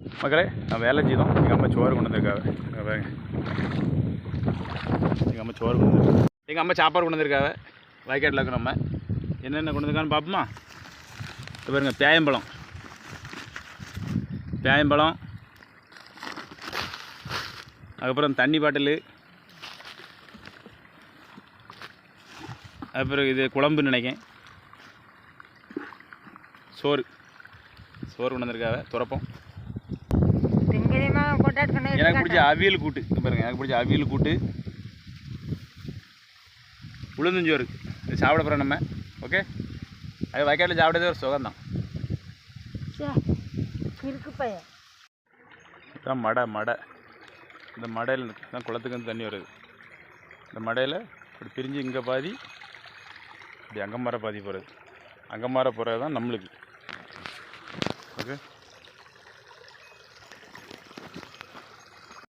மக்களே நான் வேலை செய்தோம். எங்கள் அம்மா சோறு கொண்டு வந்திருக்காங்க. பாருங்க, எங்கள் அம்மா சோறு கொண்டு வந்து, எங்கள் அம்மா சாப்பாடு கொண்டு வந்திருக்காங்க. வயக்காட்டில் இருக்கிற நம்ம என்னென்ன கொண்டு வந்திருக்கான்னு பார்ப்போமா? இப்போ பாருங்க, பேயம்பழம், அதுக்கப்புறம் தண்ணி பாட்டில், அப்புறம் இது குழம்புன்னு நினைக்கேன். சோறு கொண்டு வந்திருக்காங்க. துறப்போம். எனக்கு பிடிச்ச அவியல் கூட்டு பாருங்க, எனக்கு பிடிச்ச அவியல் கூட்டு, உளுந்தஞ்சோறு. இது சாப்பிட போகிறோம் நம்ம. ஓகே, அது வயக்காட்டில் சாப்பிட்டதே ஒரு சுகம்தான். இதுதான் மடை. இந்த மடையில் தான் குளத்துக்கு வந்து தண்ணி வருது. இந்த மடையில் இப்படி பிரிஞ்சு இங்கே பாதி, இப்படி அங்கம்மாரை பாதி போகிறது. அங்கம்மாரை போகிறது தான் நம்மளுக்கு.